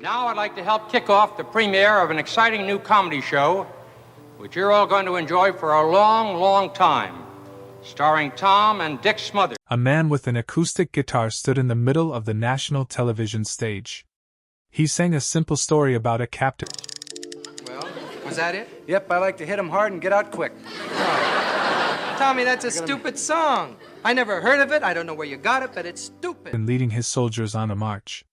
Now I'd like to help kick off the premiere of an exciting new comedy show, which you're all going to enjoy for a long, long time, starring Tom and Dick Smothers. A man with an acoustic guitar stood in the middle of the national television stage. He sang a simple story about a captain. Well, was that it? Yep, I like to hit 'em hard and get out quick. Tommy, that's a stupid song. I never heard of it, I don't know where you got it, but it's stupid. And leading his soldiers on a march.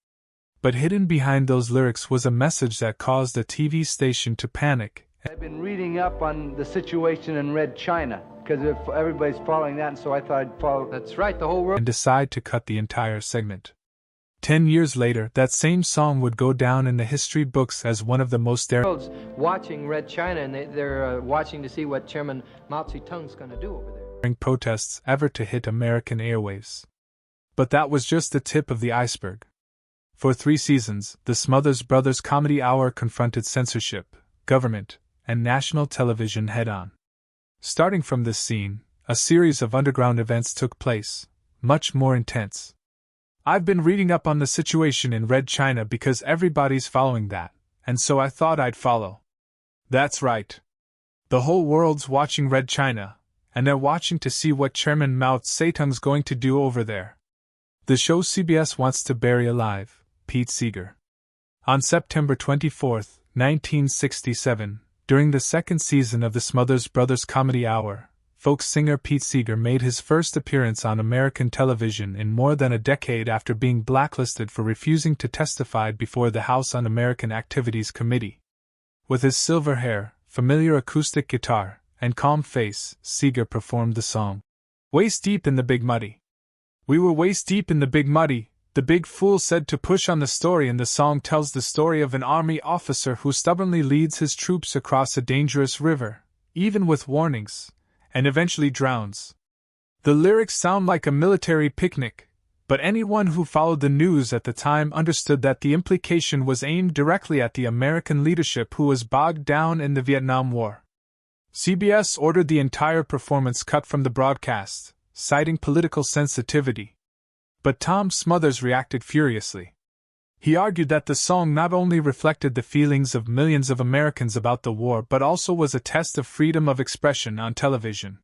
But hidden behind those lyrics was a message that caused the TV station to panic. I've been reading up on the situation in Red China, because everybody's following that, and so I thought I'd follow. That's right, the whole world. And decide to cut the entire segment. 10 years later, that same song would go down in the history books as one of the most daring. The world's watching Red China, and they're watching to see what Chairman Mao Zedong's going to do over there. Protests ever to hit American airwaves. But that was just the tip of the iceberg. For 3 seasons, the Smothers Brothers Comedy Hour confronted censorship, government, and national television head-on. Starting from this scene, a series of underground events took place, much more intense. I've been reading up on the situation in Red China because everybody's following that, and so I thought I'd follow. That's right. The whole world's watching Red China, and they're watching to see what Chairman Mao Zedong's going to do over there. The show CBS wants to bury alive. Pete Seeger. On September 24, 1967, during the second season of the Smothers Brothers Comedy Hour, folk singer Pete Seeger made his first appearance on American television in more than a decade after being blacklisted for refusing to testify before the House Un-American Activities Committee. With his silver hair, familiar acoustic guitar, and calm face, Seeger performed the song, "Waist Deep in the Big Muddy." "We were waist deep in the big muddy," the big fool said to push on the story, and the song tells the story of an army officer who stubbornly leads his troops across a dangerous river, even with warnings, and eventually drowns. The lyrics sound like a military picnic, but anyone who followed the news at the time understood that the implication was aimed directly at the American leadership who was bogged down in the Vietnam War. CBS ordered the entire performance cut from the broadcast, citing political sensitivity. But Tom Smothers reacted furiously. He argued that the song not only reflected the feelings of millions of Americans about the war but also was a test of freedom of expression on television.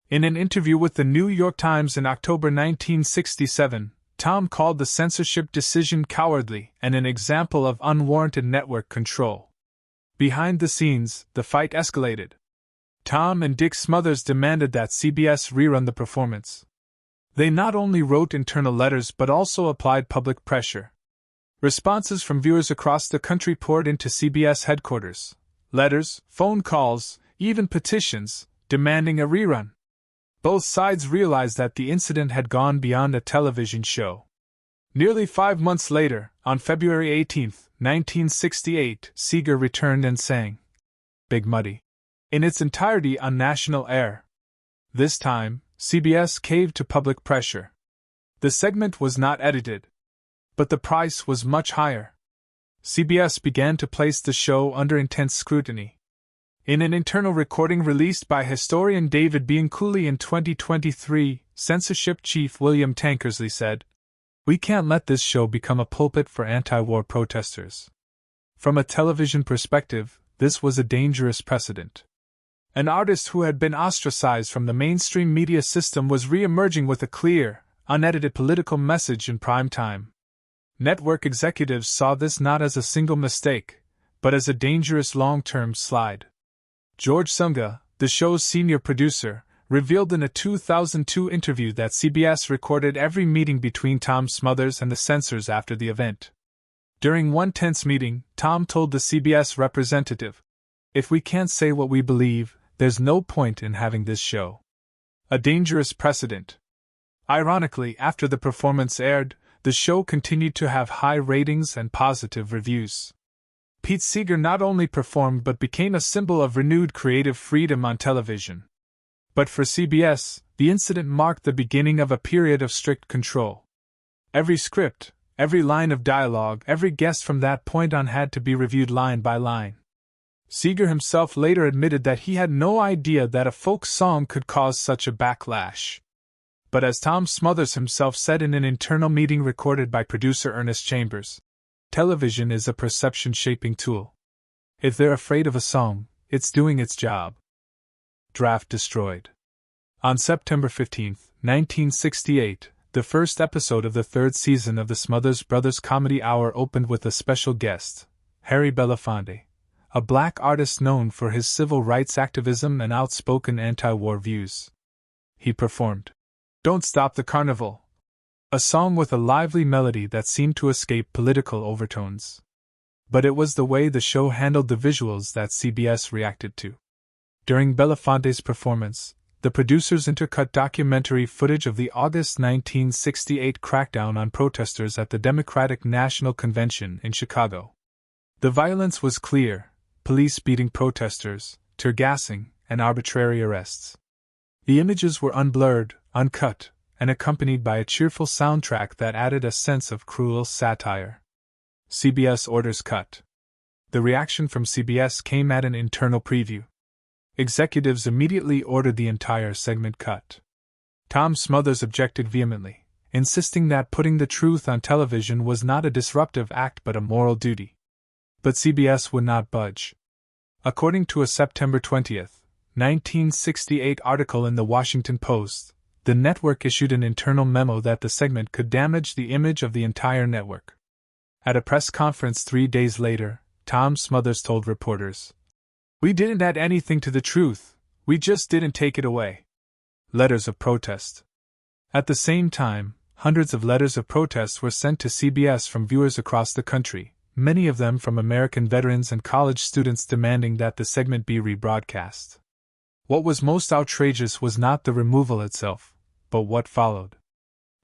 In an interview with the New York Times in October 1967, Tom called the censorship decision cowardly and an example of unwarranted network control. Behind the scenes, the fight escalated. Tom and Dick Smothers demanded that CBS rerun the performance. They not only wrote internal letters but also applied public pressure. Responses from viewers across the country poured into CBS headquarters. Letters, phone calls, even petitions, demanding a rerun. Both sides realized that the incident had gone beyond a television show. Nearly 5 months later, on February 18, 1968, Seeger returned and sang "Big Muddy" in its entirety on national air. This time, CBS caved to public pressure. The segment was not edited, but the price was much higher. CBS began to place the show under intense scrutiny. In an internal recording released by historian David Bianculli in 2023, censorship chief William Tankersley said, "We can't let this show become a pulpit for anti-war protesters." From a television perspective, this was a dangerous precedent. An artist who had been ostracized from the mainstream media system was re-emerging with a clear, unedited political message in prime time. Network executives saw this not as a single mistake, but as a dangerous long-term slide. George Sunga, the show's senior producer, revealed in a 2002 interview that CBS recorded every meeting between Tom Smothers and the censors after the event. During one tense meeting, Tom told the CBS representative, "If we can't say what we believe, there's no point in having this show." A dangerous precedent. Ironically, after the performance aired, the show continued to have high ratings and positive reviews. Pete Seeger not only performed but became a symbol of renewed creative freedom on television. But for CBS, the incident marked the beginning of a period of strict control. Every script, every line of dialogue, every guest from that point on had to be reviewed line by line. Seeger himself later admitted that he had no idea that a folk song could cause such a backlash. But as Tom Smothers himself said in an internal meeting recorded by producer Ernest Chambers, Television is a perception-shaping tool. If they're afraid of a song, it's doing its job. Draft destroyed. On September 15, 1968, the first episode of the third season of the Smothers Brothers Comedy Hour opened with a special guest, Harry Belafonte, a black artist known for his civil rights activism and outspoken anti-war views. He performed "Don't Stop the Carnival," a song with a lively melody that seemed to escape political overtones. But it was the way the show handled the visuals that CBS reacted to. During Belafonte's performance, the producers intercut documentary footage of the August 1968 crackdown on protesters at the Democratic National Convention in Chicago. The violence was clear: police beating protesters, tear gassing, and arbitrary arrests. The images were unblurred, uncut, and accompanied by a cheerful soundtrack that added a sense of cruel satire. CBS orders cut. The reaction from CBS came at an internal preview. Executives immediately ordered the entire segment cut. Tom Smothers objected vehemently, insisting that putting the truth on television was not a disruptive act but a moral duty. But CBS would not budge. According to a September 20, 1968 article in the Washington Post, the network issued an internal memo that the segment could damage the image of the entire network. At a press conference 3 days later, Tom Smothers told reporters, "We didn't add anything to the truth, we just didn't take it away." Letters of protest. At the same time, hundreds of letters of protest were sent to CBS from viewers across the country, many of them from American veterans and college students demanding that the segment be rebroadcast. What was most outrageous was not the removal itself, but what followed.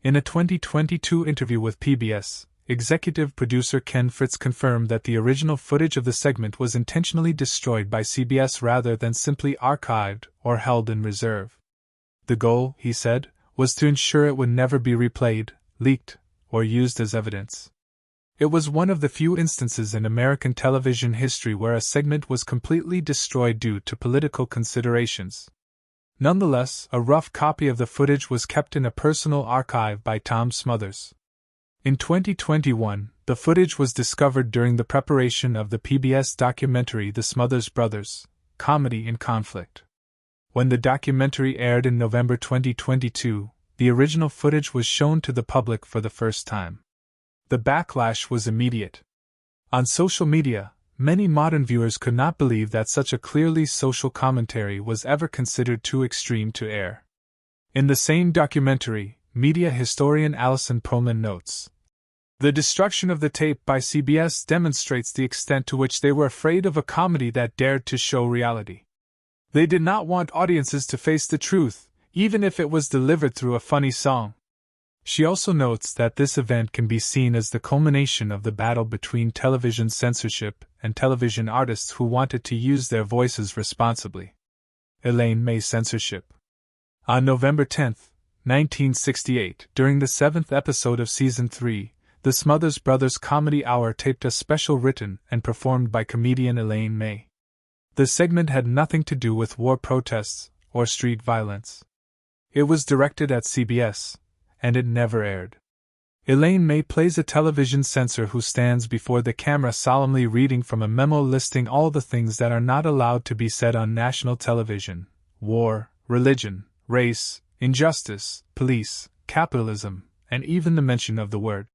In a 2022 interview with PBS, executive producer Ken Fritz confirmed that the original footage of the segment was intentionally destroyed by CBS rather than simply archived or held in reserve. The goal, he said, was to ensure it would never be replayed, leaked, or used as evidence. It was one of the few instances in American television history where a segment was completely destroyed due to political considerations. Nonetheless, a rough copy of the footage was kept in a personal archive by Tom Smothers. In 2021, the footage was discovered during the preparation of the PBS documentary The Smothers Brothers, Comedy in Conflict. When the documentary aired in November 2022, the original footage was shown to the public for the first time. The backlash was immediate. On social media, many modern viewers could not believe that such a clearly social commentary was ever considered too extreme to air. In the same documentary, media historian Alison Perlman notes, "The destruction of the tape by CBS demonstrates the extent to which they were afraid of a comedy that dared to show reality. They did not want audiences to face the truth, even if it was delivered through a funny song." She also notes that this event can be seen as the culmination of the battle between television censorship and television artists who wanted to use their voices responsibly. Elaine May censorship. On November 10, 1968, during the 7th episode of Season 3, the Smothers Brothers Comedy Hour taped a special written and performed by comedian Elaine May. The segment had nothing to do with war protests or street violence. It was directed at CBS, and it never aired. Elaine May plays a television censor who stands before the camera solemnly reading from a memo listing all the things that are not allowed to be said on national television: war, religion, race, injustice, police, capitalism, and even the mention of the word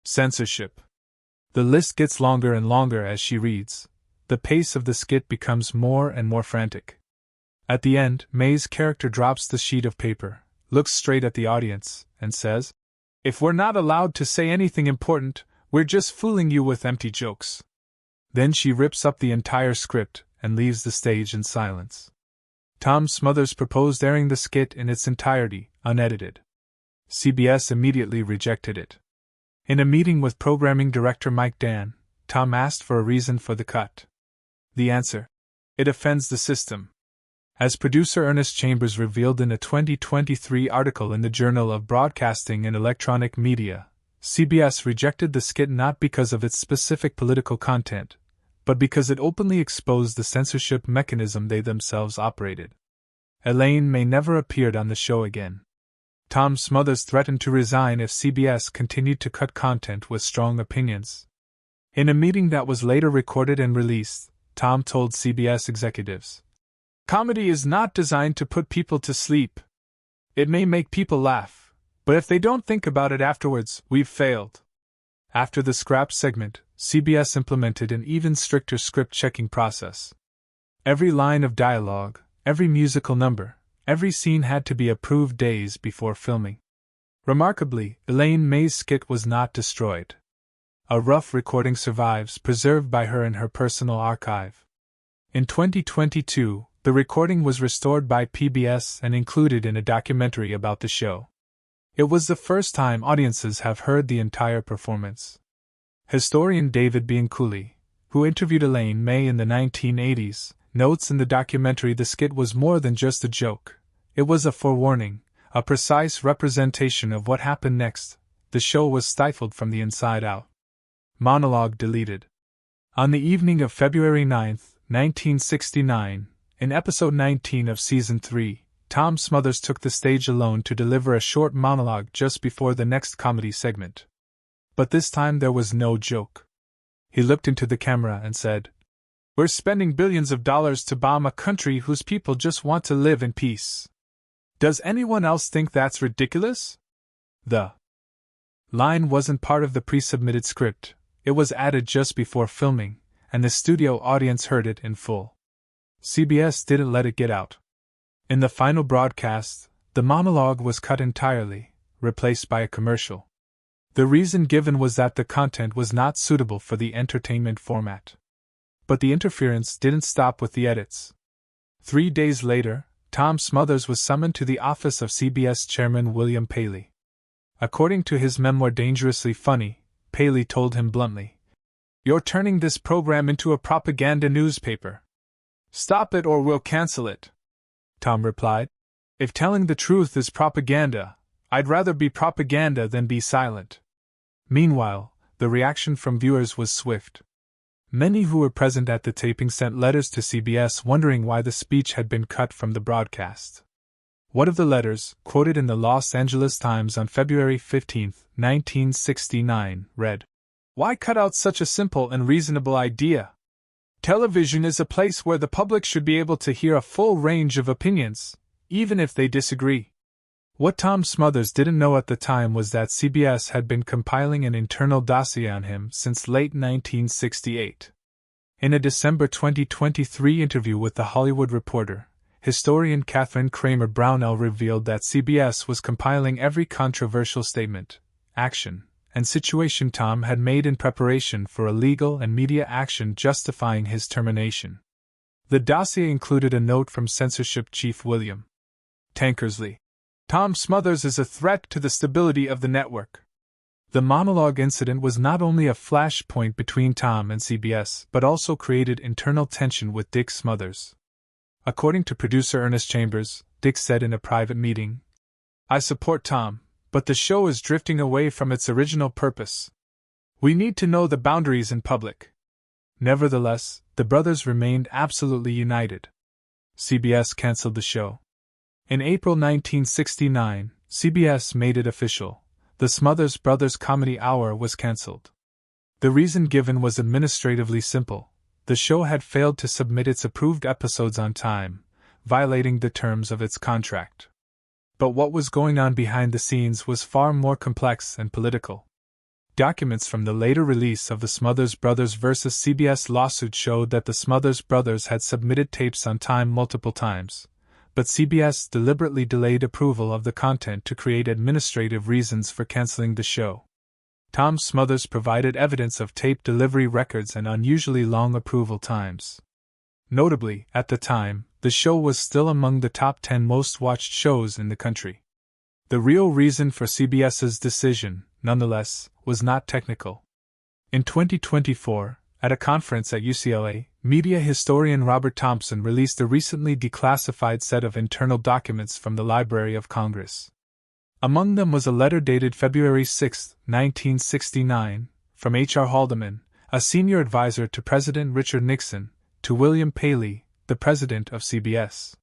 censorship. The list gets longer and longer as she reads. The pace of the skit becomes more and more frantic. At the end, May's character drops the sheet of paper, looks straight at the audience, and says, "If we're not allowed to say anything important, we're just fooling you with empty jokes." Then she rips up the entire script and leaves the stage in silence. Tom Smothers proposed airing the skit in its entirety, unedited. CBS immediately rejected it. In a meeting with programming director Mike Dan, Tom asked for a reason for the cut. The answer: "It offends the system." As producer Ernest Chambers revealed in a 2023 article in the Journal of Broadcasting and Electronic Media, CBS rejected the skit not because of its specific political content, but because it openly exposed the censorship mechanism they themselves operated. Elaine May never appeared on the show again. Tom Smothers threatened to resign if CBS continued to cut content with strong opinions. In a meeting that was later recorded and released, Tom told CBS executives, "Comedy is not designed to put people to sleep. It may make people laugh, but if they don't think about it afterwards, we've failed." After the scrap segment, CBS implemented an even stricter script-checking process. Every line of dialogue, every musical number, every scene had to be approved days before filming. Remarkably, Elaine May's skit was not destroyed. A rough recording survives, preserved by her in her personal archive. In 2022, the recording was restored by PBS and included in a documentary about the show. It was the first time audiences have heard the entire performance. Historian David Bianculli, who interviewed Elaine May in the 1980s, notes in the documentary the skit was more than just a joke. It was a forewarning, a precise representation of what happened next. The show was stifled from the inside out. Monologue deleted. On the evening of February 9, 1969, in episode 19 of season 3, Tom Smothers took the stage alone to deliver a short monologue just before the next comedy segment. But this time there was no joke. He looked into the camera and said, "We're spending billions of dollars to bomb a country whose people just want to live in peace. Does anyone else think that's ridiculous?" The line wasn't part of the pre-submitted script. It was added just before filming, and the studio audience heard it in full. CBS didn't let it get out. In the final broadcast, the monologue was cut entirely, replaced by a commercial. The reason given was that the content was not suitable for the entertainment format. But the interference didn't stop with the edits. 3 days later, Tom Smothers was summoned to the office of CBS chairman William Paley. According to his memoir Dangerously Funny, Paley told him bluntly, "You're turning this program into a propaganda newspaper. Stop it or we'll cancel it." Tom replied, "If telling the truth is propaganda, I'd rather be propaganda than be silent." Meanwhile, the reaction from viewers was swift. Many who were present at the taping sent letters to CBS wondering why the speech had been cut from the broadcast. One of the letters, quoted in the Los Angeles Times on February 15, 1969, read, "Why cut out such a simple and reasonable idea? Television is a place where the public should be able to hear a full range of opinions, even if they disagree." What Tom Smothers didn't know at the time was that CBS had been compiling an internal dossier on him since late 1968. In a December 2023 interview with The Hollywood Reporter, historian Catherine Kramer Brownell revealed that CBS was compiling every controversial statement, action, and situation Tom had made in preparation for a legal and media action justifying his termination. The dossier included a note from censorship chief William Tankersley. "Tom Smothers is a threat to the stability of the network." The monologue incident was not only a flashpoint between Tom and CBS, but also created internal tension with Dick Smothers. According to producer Ernest Chambers, Dick said in a private meeting, "I support Tom, but the show is drifting away from its original purpose. We need to know the boundaries in public." Nevertheless, the brothers remained absolutely united. CBS canceled the show. In April 1969, CBS made it official. The Smothers Brothers Comedy Hour was canceled. The reason given was administratively simple. The show had failed to submit its approved episodes on time, violating the terms of its contract. But what was going on behind the scenes was far more complex and political. Documents from the later release of the Smothers Brothers vs. CBS lawsuit showed that the Smothers Brothers had submitted tapes on time multiple times, but CBS deliberately delayed approval of the content to create administrative reasons for canceling the show. Tom Smothers provided evidence of tape delivery records and unusually long approval times. Notably, at the time, the show was still among the top 10 most watched shows in the country. The real reason for CBS's decision, nonetheless, was not technical. In 2024, at a conference at UCLA, media historian Robert Thompson released a recently declassified set of internal documents from the Library of Congress. Among them was a letter dated February 6, 1969, from H.R. Haldeman, a senior advisor to President Richard Nixon, to William Paley, the president of CBS.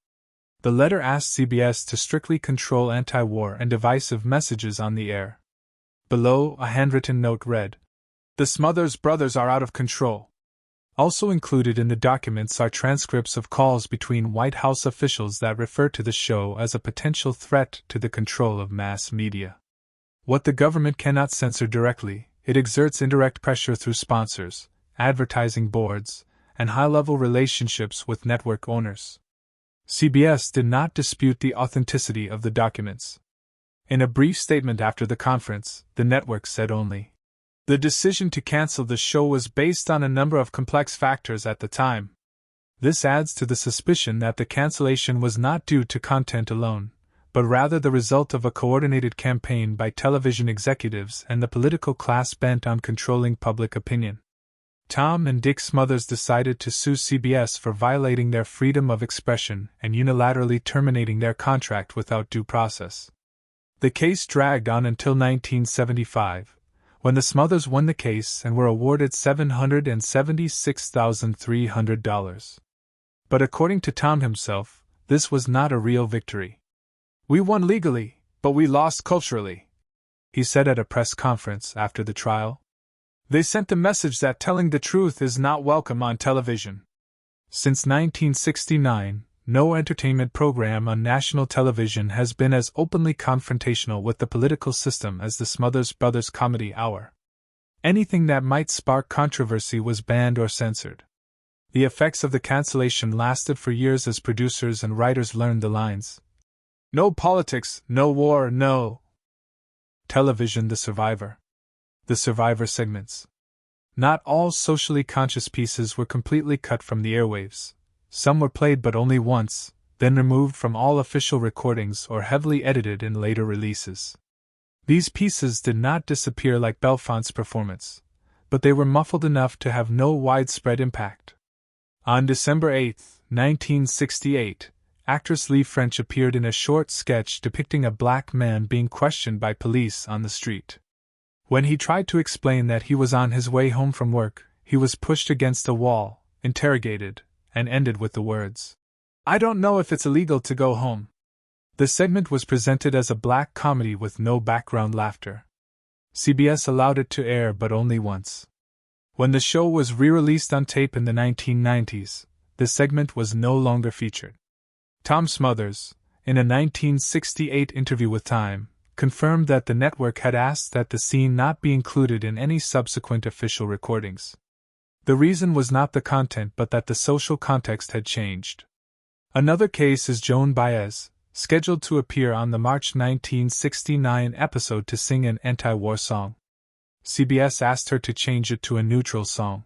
The letter asked CBS to strictly control anti-war and divisive messages on the air. Below, a handwritten note read, The Smothers brothers are out of control. Also included in the documents are transcripts of calls between White House officials that refer to the show as a potential threat to the control of mass media. What the government cannot censor directly, it exerts indirect pressure through sponsors, advertising boards, and high-level relationships with network owners. CBS did not dispute the authenticity of the documents. In a brief statement after the conference, the network said only, "The decision to cancel the show was based on a number of complex factors at the time." This adds to the suspicion that the cancellation was not due to content alone, but rather the result of a coordinated campaign by television executives and the political class bent on controlling public opinion. Tom and Dick Smothers decided to sue CBS for violating their freedom of expression and unilaterally terminating their contract without due process. The case dragged on until 1975, when the Smothers won the case and were awarded $776,300. But according to Tom himself, this was not a real victory. "We won legally, but we lost culturally," he said at a press conference after the trial. "They sent the message that telling the truth is not welcome on television." Since 1969, no entertainment program on national television has been as openly confrontational with the political system as the Smothers Brothers Comedy Hour. Anything that might spark controversy was banned or censored. The effects of the cancellation lasted for years as producers and writers learned the lines. "No politics, no war, no television, the Survivor." The Survivor segments. Not all socially conscious pieces were completely cut from the airwaves. Some were played but only once, then removed from all official recordings or heavily edited in later releases. These pieces did not disappear like Belfont's performance, but they were muffled enough to have no widespread impact. On December 8, 1968, actress Lee French appeared in a short sketch depicting a black man being questioned by police on the street. When he tried to explain that he was on his way home from work, he was pushed against a wall, interrogated, and ended with the words, "I don't know if it's illegal to go home." The segment was presented as a black comedy with no background laughter. CBS allowed it to air but only once. When the show was re-released on tape in the 1990s, the segment was no longer featured. Tom Smothers, in a 1968 interview with Time, confirmed that the network had asked that the scene not be included in any subsequent official recordings. The reason was not the content but that the social context had changed. Another case is Joan Baez, scheduled to appear on the March 1969 episode to sing an anti-war song. CBS asked her to change it to a neutral song.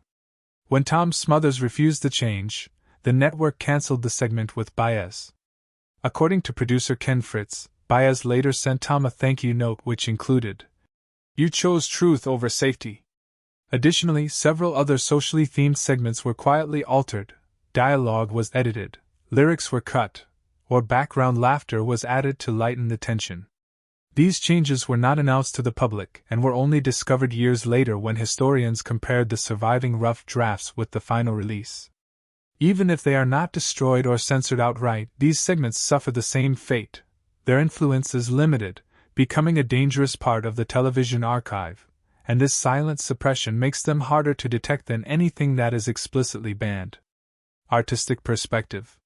When Tom Smothers refused the change, the network canceled the segment with Baez. According to producer Ken Fritz, Baez later sent Tom a thank you note which included, "You chose truth over safety." Additionally, several other socially themed segments were quietly altered, dialogue was edited, lyrics were cut, or background laughter was added to lighten the tension. These changes were not announced to the public and were only discovered years later when historians compared the surviving rough drafts with the final release. Even if they are not destroyed or censored outright, these segments suffer the same fate. Their influence is limited, becoming a dangerous part of the television archive, and this silent suppression makes them harder to detect than anything that is explicitly banned. Artistic perspective.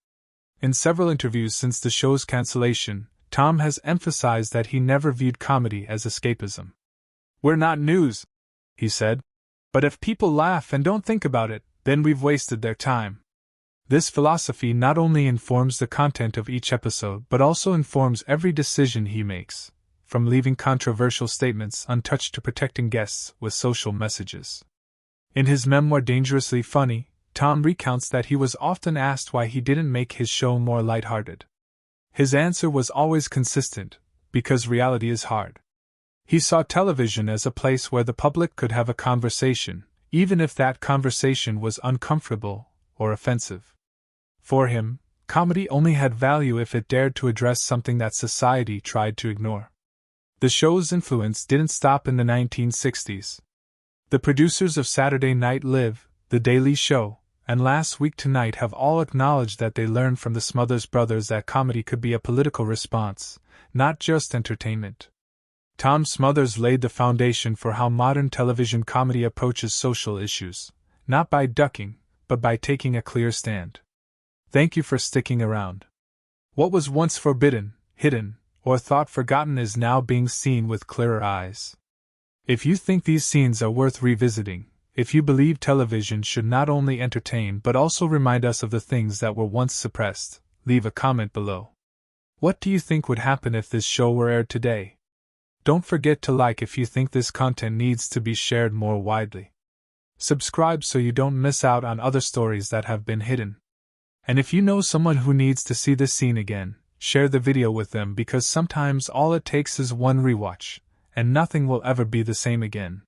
In several interviews since the show's cancellation, Tom has emphasized that he never viewed comedy as escapism. "We're not news," he said, "but if people laugh and don't think about it, then we've wasted their time." This philosophy not only informs the content of each episode but also informs every decision he makes, from leaving controversial statements untouched to protecting guests with social messages. In his memoir Dangerously Funny, Tom recounts that he was often asked why he didn't make his show more lighthearted. His answer was always consistent, because reality is hard. He saw television as a place where the public could have a conversation, even if that conversation was uncomfortable or offensive. For him, comedy only had value if it dared to address something that society tried to ignore. The show's influence didn't stop in the 1960s. The producers of Saturday Night Live, The Daily Show, and Last Week Tonight have all acknowledged that they learned from the Smothers Brothers that comedy could be a political response, not just entertainment. Tom Smothers laid the foundation for how modern television comedy approaches social issues, not by ducking, but by taking a clear stand. Thank you for sticking around. What was once forbidden, hidden, or thought forgotten is now being seen with clearer eyes. If you think these scenes are worth revisiting, if you believe television should not only entertain but also remind us of the things that were once suppressed, leave a comment below. What do you think would happen if this show were aired today? Don't forget to like if you think this content needs to be shared more widely. Subscribe so you don't miss out on other stories that have been hidden. And if you know someone who needs to see this scene again, share the video with them because sometimes all it takes is one rewatch, and nothing will ever be the same again.